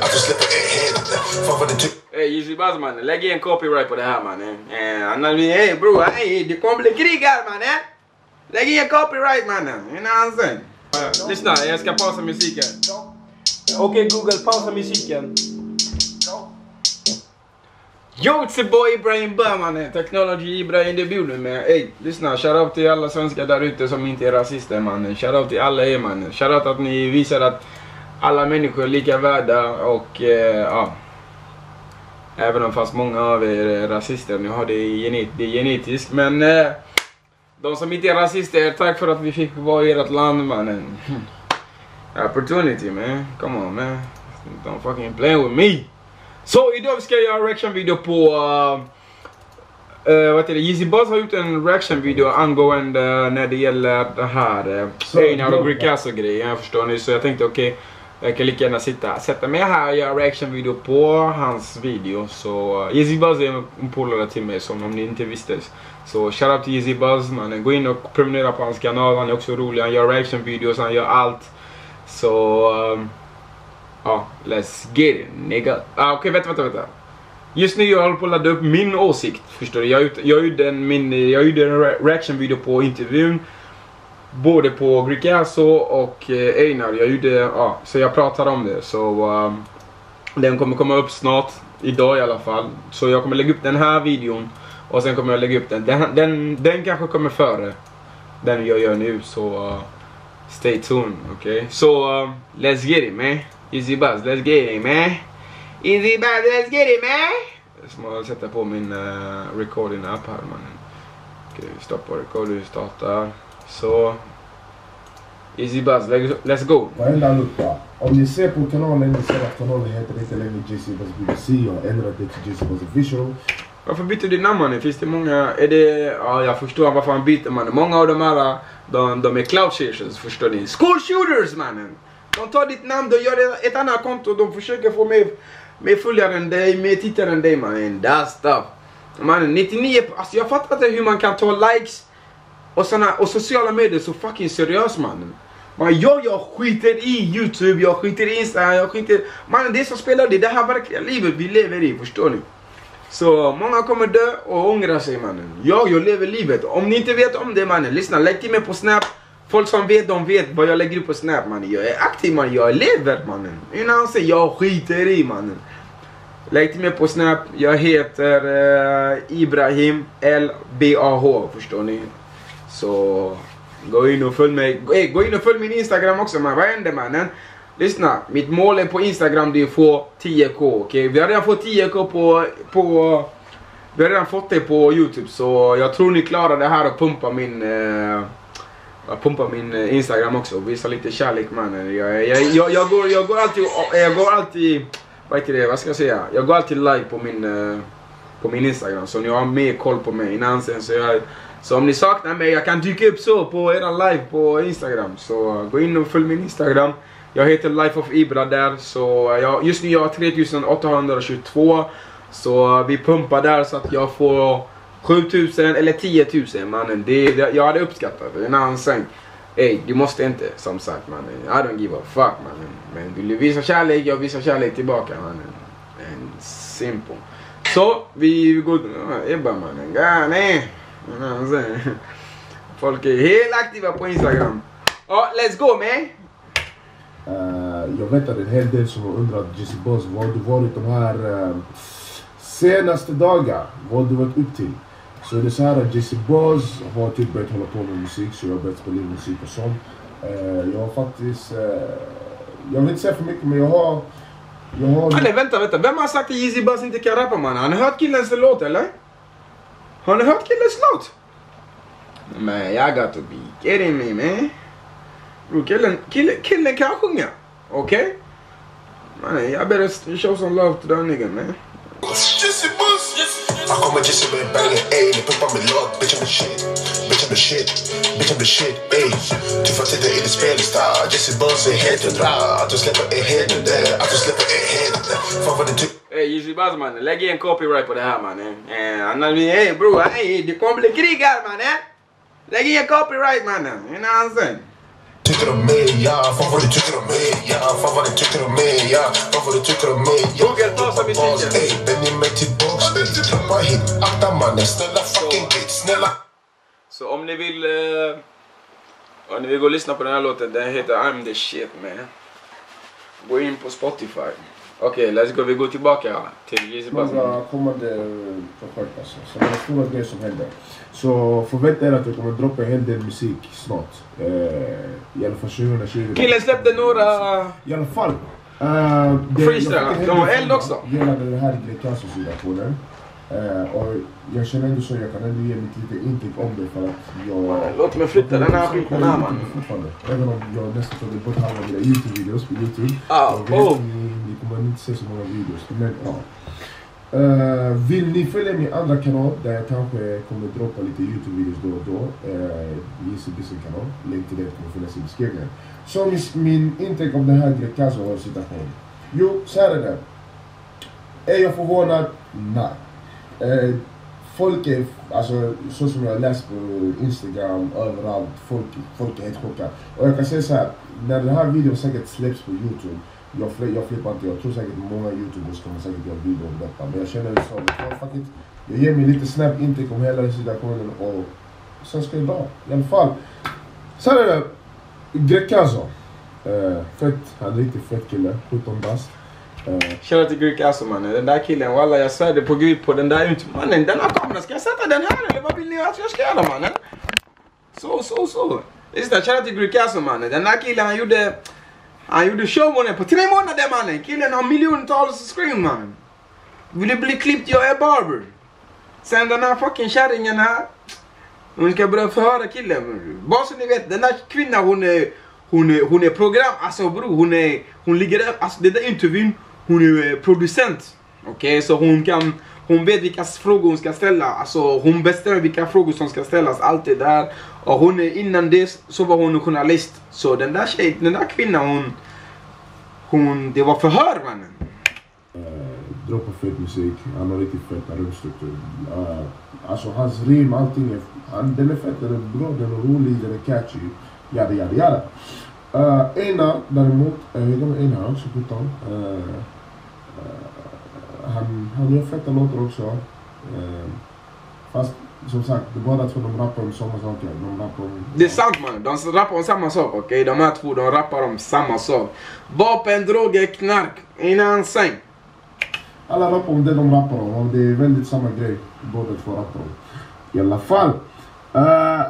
Att du släpper helt. Fan vad det tycker. Hey, Yeezy Buzz mannen, lägg in copyright på det här mannen. Annars vi, hey bro, hey, det kommer bli krig här mannen. Lägg in copyright mannen, you know what I'm saying? Lyssna, jag ska pausa musiken. Okej Google, pausa musiken. Yo, it's a boy Ibrahim Bur mannen, Technology Ibrahim det bjuder med. Hey, lyssna, shoutout till alla svenskar där ute som inte är rasister mannen. Shoutout till alla er mannen. Shoutout att ni visar att alla människor är lika värda och ja. Även om fast många av er är rasister, nu har det är genetiskt. Men de som inte är rasister, tack för att vi fick vara i ert land mannen. Opportunity man, come on man. Don't fucking play with me. Så idag ska jag göra en reaction-video på vad heter det? Yeezy Buzz har gjort en reaction-video angående när det gäller det här Einar och Greekazo-grejen, jag förstår ni. Så jag tänkte okej, jag kan lika gärna sätta mig här och göra reaction-video på hans video. Så Yeezy Buzz är en polare till mig, som om ni inte visste. Så shoutout till Yeezy Buzz, man. Gå in och prenumerera på hans kanal, han är också rolig, han gör reaction-videos, han gör allt. Så ja, let's get it nigga. Okej, vänta. Just nu jag håller på att ladda upp min åsikt, förstår du? Jag gjorde en reaction-video på intervjun. Både på Greekazo och Einar. Så jag pratar om det. Så den kommer komma upp snart. Idag i alla fall. Så jag kommer lägga upp den här videon. Och sen kommer jag lägga upp den. Den kanske kommer före den jag gör nu. Så stay tuned, okay? Så let's get it man. Yeezy Buzz, let's get it man. Yeezy Buzz, let's get it man. Jag ska sätta på min recording app här mannen. Okej, stoppa recording, starta. Så Yeezy Buzz, let's go. Varenda lucka. Om ni ser på kanalen, ni ser att kanalen heter inte längre Yeezy Buzz BBC. Jag har ändrat det till Yeezy Buzz Official. Varför byter du namn mannen? Finns det många, är det, ja jag förstår varför han byter mannen. Många av de här, de är cloud chasers, förstår ni? School shooters mannen. De tar ditt namn, de gör ett annat konto, de försöker få mer följare än dig, mer tittare än dig mannen. That stuff. Mannen, 99, alltså jag fattar inte hur man kan ta likes och sociala medier så fucking seriös mannen. Man, jag skiter i YouTube, jag skiter i Instagram, jag skiter... Mannen, det som spelar det här verkliga livet vi lever i, förstår ni? Så många kommer dö och ångra sig mannen. Jag lever livet. Om ni inte vet om det mannen, lyssna, lägg till mig på Snap. Folk som vet, de vet vad jag lägger upp på Snap mannen. Jag är aktiv mannen, jag lever mannen. Innan säger jag skiter i mannen. Lägg till mig på Snap, jag heter Ibrahim LBAH, förstår ni? Så gå in och följ mig. Gå in och följ min Instagram också man. Vad händer mannen? Lyssna, mitt mål är på Instagram det är att få 10k, okej? Vi har redan fått 10k på vi har redan fått det på YouTube. Så jag tror ni klarar det här och pumpa min Instagram också. Visa lite kärlek mannen. Jag går alltid vad heter det, vad ska jag säga? Jag går alltid live på min Instagram. Så ni har mer koll på mig innan sen. Så om ni saknar mig, jag kan dyka upp så på era live på Instagram. Så gå in och följ min Instagram. Jag heter Life of Ibra där. Så just nu jag har 3822. Så vi pumpar där så att jag får 7000 eller 10 000 mannen. Jag hade uppskattat det. En annan säng. Ey, du måste inte, som sagt mannen. I don't give a fuck mannen. Men vill du visa kärlek, jag visar kärlek tillbaka mannen. And simple. Så vi går Ebba mannen. Ja, nej. Folk är helt aktiva på Instagram. Let's go man. Jag vet att en hel del som har undrat Yeezy Buzz, vad har du varit de här senaste dagar? Vad har du varit upp till? Så det är så här att Yeezy Buzz har typ börjat hålla på med musik, så jag har börjat spela in musik och sånt. Jag har faktiskt, jag vill inte säga för mycket men jag har... Nej, vänta. Vem har sagt att Yeezy Buzz inte kan rappa man? Har ni hört killens låt eller? Har ni hört killens låt? Man, I got to be kidding me man. Bro, killen kan sjunga. Okej? Man, jag better show some love to that nigga man. Yeezy Buzz. I come with Yeezy with banging, ayy. They pump on me lord, bitch I'm the shit. Bitch I'm the shit. Bitch I'm the shit, ayy. Du får titta i det spelstar. Yeezy Buzz är helt bra. Att du släpper är helt där. Att du släpper är helt där. Fan vad det tycker. Hey Yeezy Buzz mannen, lägg in copyright på det här mannen. Annars vi, hey bro, hey, det kommer bli krig här mannen. Lägg in copyright mannen, you know what I'm saying? Tycker om mig, ja. Fan vad du tycker om mig, ja. Fan vad du tycker om mig, ja. Fan vad du tycker om mig, ja. Google, pausa musiken. Ey, Benny mig tillbaks, ey. Trappa hit, akta mannen. Snälla fucking git, snälla. Så om ni vill gå och lyssna på den här låten, den heter I'm the shit man. Gå in på Spotify. Okej, let's go. Vi går tillbaka till Yeezy Buzz. Några kommande projekt alltså. Så det är stora grejer som händer. Så förvänta er att jag kommer droppa en hel del musik snart. I alla fall 2020. Killen släppte några I alla fall. freestyle. De har eld också. Gällande det här Greekazo-situationen. Och jag känner ändå så jag kan ändå ge mitt lite intryck om det för att jag... Låt mig flytta den här skiten här man. Även om jag nästan tagit bort alla mina YouTube-videos på YouTube. Ni kommer inte se så många videos. Men ja. Vill ni följa min andra kanal där jag kanske kommer droppa lite YouTube-videos då och då. Yeezy Buzz kanal. Länk till det kommer finnas i beskrivningen. Så min intryck om den här Greekazo-situationen. Jo, så här är det. Är jag förvånad? Nej. Folk är, alltså så som jag läst på Instagram, överallt, folk är helt chockade. Och jag kan säga så här, när den här videon säkert släpps på YouTube, jag flippar inte, jag tror säkert många YouTubers kommer säkert göra video om detta. Men jag känner det så, jag ger mig lite snabbt intryck om hela situationen och sen ska jag dra. I alla fall. Sen är det Greekazo. Fett, han är riktigt fett kille, 17 bast. Känner till Greekazo mannen, den där killen, walla jag svärde på gud på den där mannen, den här kameran, ska jag sätta den här eller vad vill ni att jag ska göra mannen? Så. Just det, känner till Greekazo mannen, den där killen han gjorde showmannen på 3 månader mannen, killen har miljontals screen mannen. Vill du bli klippt, jag är barber. Sen den här fucking kärringen här, hon ska börja förhöra killen. Bara så ni vet, den där kvinnan hon är program, alltså bro, hon ligger där, alltså det där intervjun, hon är producent. Okej, så hon vet vilka frågor hon ska ställa, alltså hon bestämmer vilka frågor som ska ställas, allt det där. Och hon är innan det så var hon en journalist. Så den där kvinnan det var förhör mannen. Droppa fett musik, han har riktigt fett rumstruktur. Alltså hans rim, allting den är fett, den är bra, den är rolig, den är catchy. Jada. Ena däremot, Ena också 17. Han gör feta låtar också. Fast som sagt, det båda två de rappar om samma saker. Det är sant man, de rappar om samma sak, okej? De här två, de rappar om samma sak. Vapen, droger, knark, innan säng. Alla rappar om det de rappar om och det är väldigt samma grej. Båda två rappar om. I alla fall.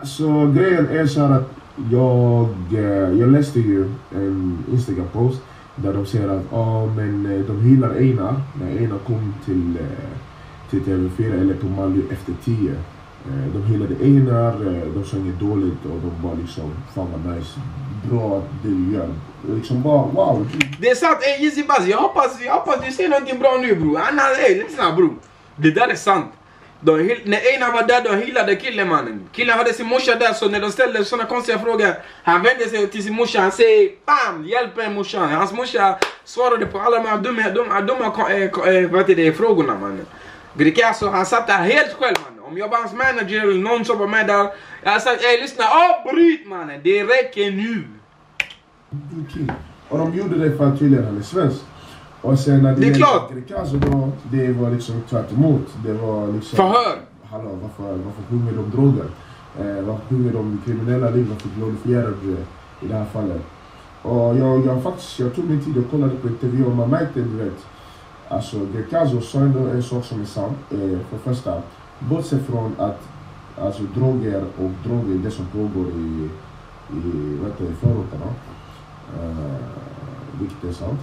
Så grejen är så här att jag läste ju en Instagram-post där de säger att men de hyllar Einar när Einar kom till TV4 eller på Malmö efter 10. De hyllade Einar, de sjöng dåligt och de bara liksom fan vad nice, bra det du gör. Liksom bara wow. Det är sant, Yeezy Buzz, jag hoppas du ser någonting bra nu bro. Lyssna bro, det där är sant. När Einar var där, de hyllade killen mannen. Killen hade sin morsa där, så när de ställde såna konstiga frågor, han vände sig till sin morsa, han säger bam, hjälp mig morsan. Hans morsa svarade på alla de här dumma frågorna mannen. Greekazo, han satt där helt själv mannen. Om jag var hans manager eller någon som var med där, jag sa lyssna, bryt mannen, det räcker nu. Och de gjorde det för att tydligen han är svensk. Och sen när det gäller Greekazo då, det var liksom tvärt emot. Det var liksom... Förhör! Hallå, varför sjunger de droger? Varför sjunger de kriminella liv? Varför glorifierar det i det här fallet? Och jag tog min tid och kollade på intervju och man märkte du vet. Alltså Greekazo sa ändå en sak som är sant. För första, bortsett från att alltså droger det som pågår i förorterna. Vilket är sant.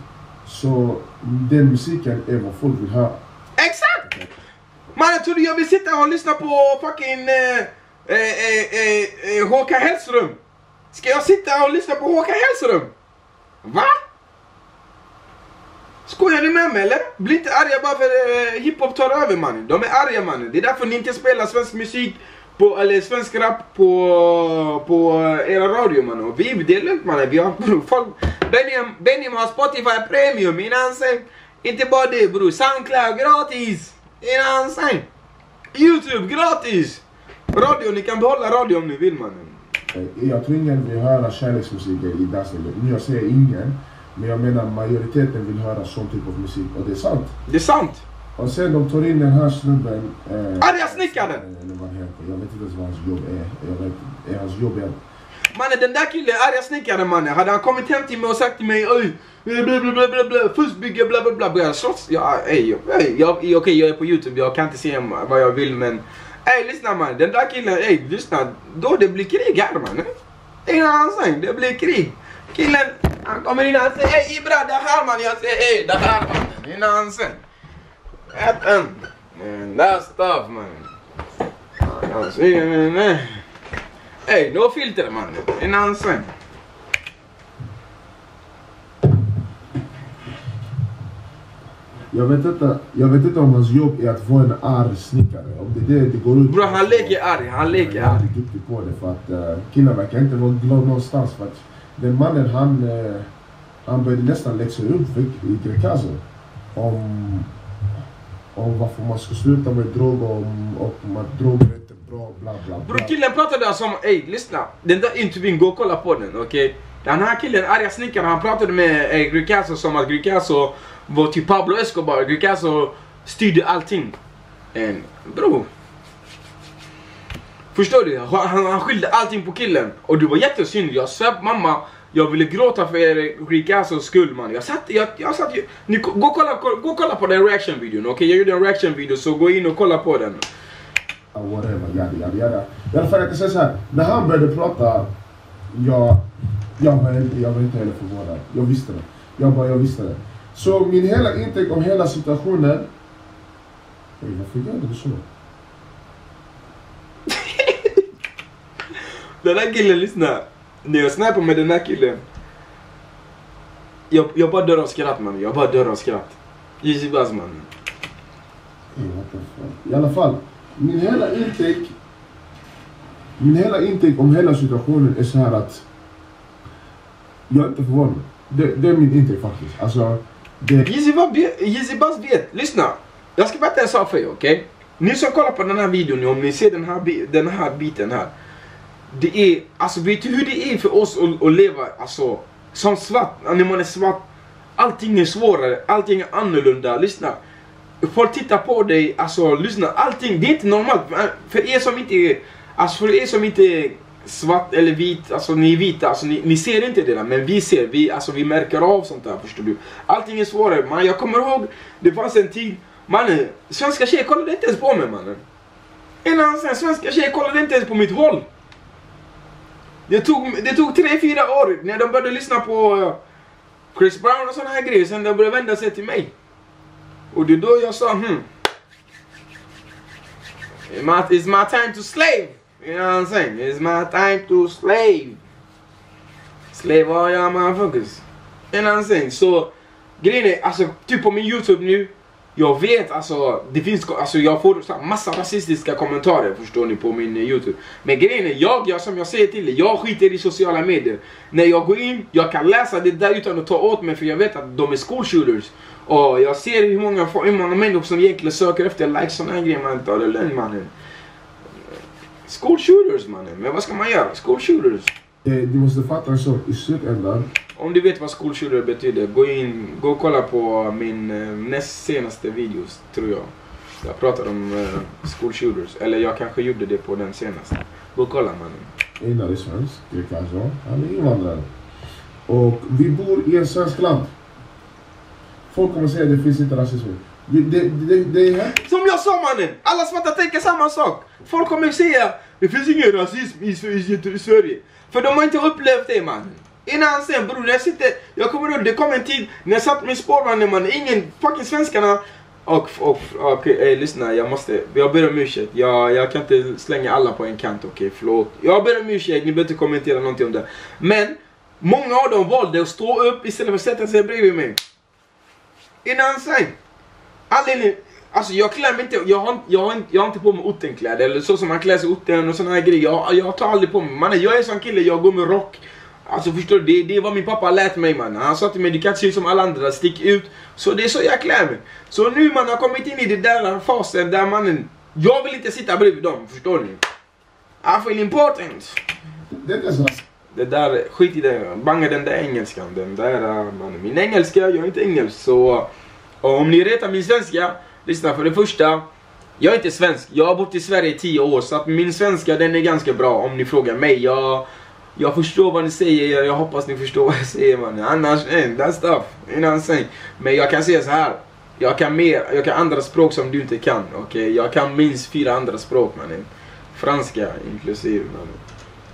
Så den musiken är vad folk vill höra. Exakt! Mannen, tror du jag vill sitta och lyssna på fucking Håkan Hellström? Ska jag sitta och lyssna på Håkan Hellström? Va? Skojar ni med mig eller? Bli inte arga bara för hiphop tar över mannen. De är arga mannen. Det är därför ni inte spelar svensk musik eller svensk rap på era radio mannen. Och det är lugnt mannen. Vi har folk. Benjamin har Spotify Premium innan sig. Inte bara det bro. Soundcloud gratis innan sig. YouTube gratis. Radio, ni kan behålla radio om ni vill mannen. Jag tror ingen vill höra kärleksmusik i dagsläget. Nu jag säger ingen, men jag menar majoriteten vill höra sån typ av musik. Och det är sant. Det är sant. Och sen de tar in den här snubben. Arga snickaren! Jag vet inte ens vad hans jobb är. Hans jobb är... Mannen, den där killen, arga snickaren mannen. Hade han kommit hem till mig och sagt till mig oj, blablabla, fuskbygge, blablabla. Okej, jag är på YouTube, jag kan inte se vad jag vill, men lyssna man, den där killen, lyssna, då det blir krig här man. Innan han säger, det blir krig. Killen, han kommer in och han säger Ibra, det här man, jag säger det här mannen. Innan han säger that's stuff man. Han säger nej. No filter man, innan han säger. Jag vet inte om hans jobb är att vara en arg snickare. Om det går ut. Bro, han leker arg, han leker arg. Jag är duktig på det för att killen verkar inte vara glad någonstans. För att den mannen han började nästan läxa upp i Greekazo om varför man ska sluta med droger och att droger är inte bra, bla bla bla. Bro, killen pratade alltså om, lyssna, den där intervjun, gå och kolla på den, okej? Den här killen, arga snickaren, han pratade med Greekazo som att Greekazo var till Pablo Escobar. Greekazo styrde allting. Bro, förstår du? Han skyllde allting på killen. Och det var jättesynd. Jag sa mamma, jag ville gråta för Greekazos skull man. Jag satt ju, gå och kolla på den reaction-videon, okej? Jag gjorde en reaction-video, så gå in och kolla på den. Whatever, yada. I alla fall jag kan säga såhär, när han började prata, jag var inte heller förvånad. Jag visste det. Jag visste det. Så min hela intryck om hela situationen... varför gör du så? Den här killen, lyssna. När jag snappar med den här killen, jag bara dör av skratt man. Jag bara dör av skratt. Easy Buzz man. I alla fall, min hela intryck om hela situationen är så här att jag är inte förvånad. Det är min intryck faktiskt. Alltså, Easy Buzz vet. Lyssna. Jag ska berätta en sak för er, okej? Ni som kollar på den här videon, om ni ser den här biten här. Det är, alltså vet du hur det är för oss att leva, alltså, som svart, när man är svart. Allting är svårare, allting är annorlunda. Lyssna. Folk tittar på dig, alltså lyssna, allting, det är inte normalt. För er som inte är svart eller vit, alltså ni är vita, alltså ni ser inte det där, men vi ser, vi märker av sånt där, förstår du. Allting är svårare, man. Jag kommer ihåg, det fanns en tid, mannen, svenska tjejer kollade inte ens på mig, mannen. Innan svenska tjejer kollade inte ens på mitt håll. Det tog 3-4 år när de började lyssna på Chris Brown och såna här grejer, sen de började vända sig till mig. Och det är då jag sa, it's my time to slave. You know what I'm saying? It's my time to slave. Slave all y'all motherfuckers. You know what I'm saying? Så grejen är, alltså typ på min YouTube nu, jag vet alltså, det finns, alltså jag får så massa rasistiska kommentarer, förstår ni, på min YouTube. Men grejen är, jag som jag säger till er, jag skiter i sociala medier. När jag går in, jag kan läsa det där utan att ta åt mig, för jag vet att de är school shooters. Och jag ser hur många människor som egentligen söker efter likes, sådana här grejer, man tar det lugnt mannen. School shooters mannen, men vad ska man göra? School shooters. Du måste fatta en sak i slutändan. Om du vet vad school shooter betyder, gå och kolla på min näst senaste videos, tror jag. Jag pratar om school shooters, eller jag kanske gjorde det på den senaste. Gå och kolla mannen. Einar är svensk, Greekazo. Han är invandrare. Och vi bor i en svensk land. Folk kommer säga att det finns inte rasism. Det är här. Som jag sa mannen, alla svarta tänker samma sak. Folk kommer säga det finns ingen rasism i Sverige. För de har inte upplevt det mannen. Innan sen bror, jag kommer ihåg, det kom en tid när jag satt med spårvagnen man, ingen fucking svenskarna. Okej, lyssna, jag ber om ursäkt. Jag kan inte slänga alla på en kant, okej, förlåt. Jag ber om ursäkt, ni behöver inte kommentera någonting om det. Men många av dem valde att stå upp istället för att sätta sig bredvid mig. Innan sen, alltså jag klär mig inte, jag har inte på mig ottenkläder eller så som man klär sig otten och såna här grejer. Jag tar aldrig på mig, man. Jag är sån kille, jag går med rock. Alltså förstår du, det är vad min pappa lät mig man. Han sa till mig, du kan se ut som alla andra, stick ut. Så det är så jag klär mig. Så nu man har kommit in i det där fasen där mannen, jag vill inte sitta bredvid dem, förstår ni? I feel important. Det är inte så. Det där, skit i det, banga den där engelskan, den där, man. Min engelska, jag är inte engelsk, så om ni retar min svenska, lyssna, för det första, jag är inte svensk, jag har bott i Sverige i 10 år, så att min svenska, den är ganska bra om ni frågar mig. Jag förstår vad ni säger, jag hoppas ni förstår vad jag säger, man. Annars, that's stuff, you know what I'm saying. Men jag kan säga så här, jag kan andra språk som du inte kan, okej? Jag kan minst 4 andra språk, man. Franska inklusive, man.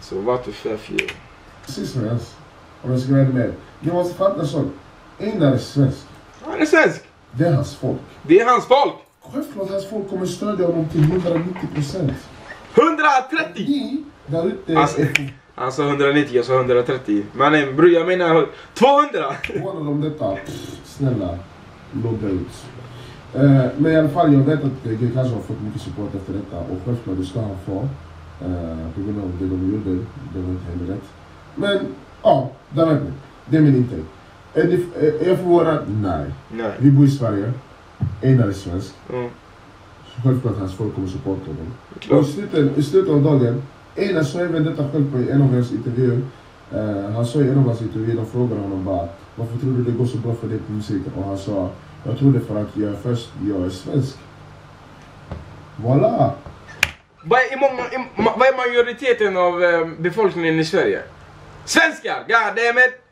Så what the fuck you? Precis som jag. Om jag ska vara med. Jag måste fatta en sak. Einar är svensk. Han är svensk. Det är hans folk. Det är hans folk. Självklart hans folk kommer stödja honom till 190%. 130! Ni där ute Han sa 190, jag sa 130. Men bror, jag menar 200! Håller de detta? Snälla, logga ut. Men i alla fall, jag vet att GKS har fått mycket support efter detta. Och självklart, det ska han få. På grund av det de gjorde. Det var inte heller rätt. Men, ja, där vet ni. Det är min intake. Är jag förvånad? Nej. Vi bor i Sverige. Einar är svensk. Så självklart hans folk kommer supporta honom. Och i slutet av dagen, Einar sa även detta själv på en av hans intervjuer. Han sa i en av hans intervjuer, de frågade honom bara, varför tror du det går så bra för dig på musiken? Och han sa, jag tror det för att jag är svensk. Voilà! Vad är majoriteten av befolkningen i Sverige? Svenskar! Goddammit!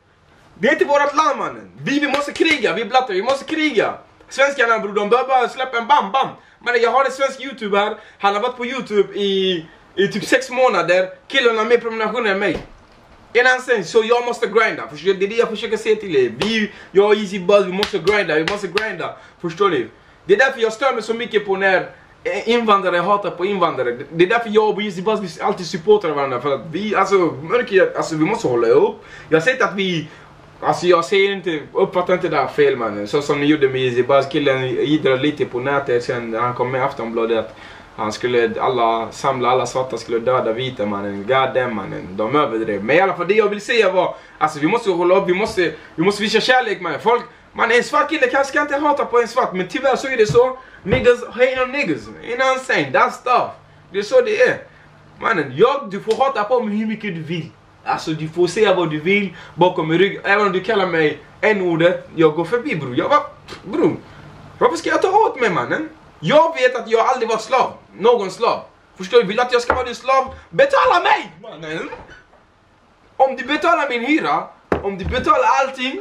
Det är inte vårt land, mannen. Vi måste kriga, vi måste kriga. Svenskarna, bror, de bör bara släppa en bam. Men jag har en svensk YouTuber här. Han har varit på YouTube i typ 6 månader. Killen har mer prenumerationer än mig. Så jag måste grinda. Det är det jag försöker säga till er. Jag och Easy Buzz, vi måste grinda. Förstår ni? Det är därför jag stör mig så mycket på när invandrare hatar på invandrare. Det är därför jag och Easy Buzz alltid supportar varandra. För att vi måste hålla upp. Jag säger inte att vi... jag säger inte, uppfattar inte det här fel, mannen. Så som ni gjorde med Easy Buzz, killen idrade lite på nätet sen han kom med Aftonbladet. Han skulle samla alla svarta, skulle döda vita, mannen. Goddamn, mannen. De överdrev. Men i alla fall det jag vill säga var, vi måste hålla upp, vi måste visa kärlek, mannen. Folk, en svart kille kanske ska inte hata på en svart, men tyvärr så är det så. Niggas hate on niggas. You know what I'm saying? That's stuff. Det är så det är. Mannen, du får hata på mig hur mycket du vill. Du får säga vad du vill bakom min rygg. Även om du kallar mig n-ordet, jag går förbi, bror. Bror, varför ska jag ta åt mig, mannen? Jag vet att jag aldrig varit slav. Någon slav. Förstår du? Vill att jag ska vara din slav? Betala mig, mannen! Om du betalar min hyra, om du betalar allting,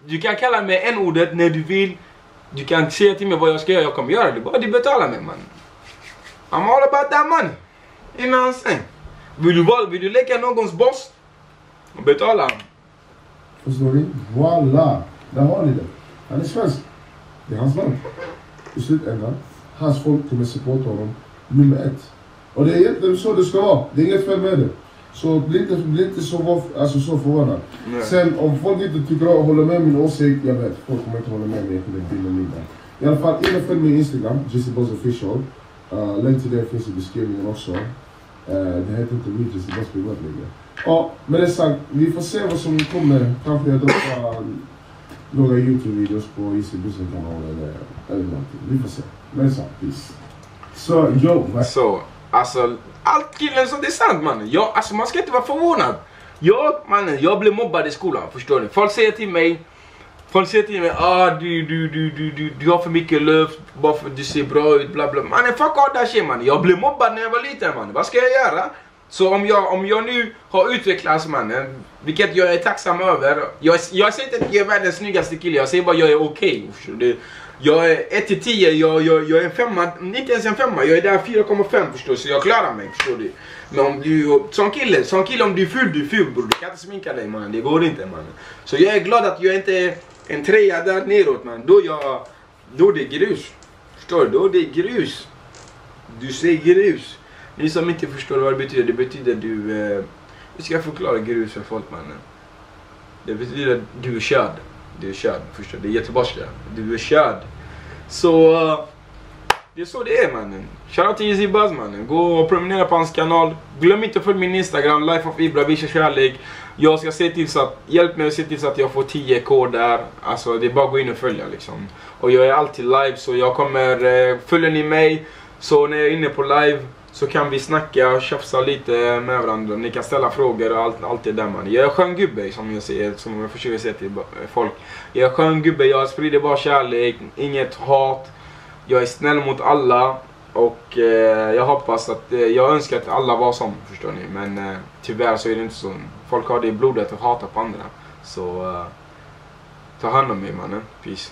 du kan kalla mig n-ordet när du vill. Du kan säga till mig vad jag ska göra, jag kommer göra det. Bara du betalar mig, mannen. I'm all about that money. You know what I'm saying? Vill du leka någons boss? Betala han. Förstår ni? Voila! Där har ni det. Han är svensk. Det är hans land. I slutändan, hans folk kommer supporta honom nummer 1. Och det är egentligen så det ska vara. Det är inget fel med det. Så bli inte så förvånad. Sen om folk inte tycker att hålla med min åsikt, jag vet. Folk kommer inte hålla med mig till den bilden middag. I alla fall, in och följ mig på Instagram, Jesse Buzz Official. Länk till det finns i beskrivningen också. Det heter inte Regis, det måste bli webb längre. Ja, med det sagt, vi får se vad som kommer. Kanske jag droppar några YouTube-videos på Easy Bussen kanal eller någonting. Vi får se. Men det sagt, peace. Så, allt killen som det är sant, mannen. Man ska inte vara förvånad. Jag blev mobbad i skolan, förstår ni? Folk säger till mig, du har för mycket luft, bara för du ser bra ut, bla bla. Mannen, fuck all that shit, mannen. Jag blev mobbad när jag var liten, mannen. Vad ska jag göra? Så om jag nu har utvecklats, mannen, vilket jag är tacksam över. Jag säger inte att jag är världens snyggaste kille, jag säger bara att jag är okej. Jag är 1-10, jag är en 5, inte ens en 5, jag är där 4,5, förstår du, så jag klarar mig, förstår du. Men om du, som kille om du är ful, bror, du kan inte sminka dig, man, det går inte, man. Så jag är glad att jag inte är en 3 där neråt, man, då det är grus, förstår du, då det är grus. Du säger grus. Ni som inte förstår vad det betyder jag ska förklara grus för folk, mannen. Det betyder att du är körd. Du är körd, förstår du? Det är jättebarska. Du är körd. Så det är så det är, mannen. Shoutout till Easy Buzz, mannen. Gå och promenera på hans kanal. Glöm inte att följa min Instagram, Life of Ibra, visa kärlek. Jag ska se till så att, hjälp mig att se till så att jag får 10k där. Det är bara att gå in och följa, liksom. Och jag är alltid live, så jag kommer, följer ni mig, så när jag är inne på live, Så kan vi snacka och tjafsa lite med varandra. Ni kan ställa frågor och allt det där, man. Jag är skön gubbe, som jag försöker säga till folk. Jag är skön gubbe, jag sprider bara kärlek, inget hat. Jag är snäll mot alla. Och jag hoppas att, jag önskar att alla var som, förstår ni. Men tyvärr så är det inte så. Folk har det i blodet och hatar på andra. Så ta hand om mig, mannen. Peace.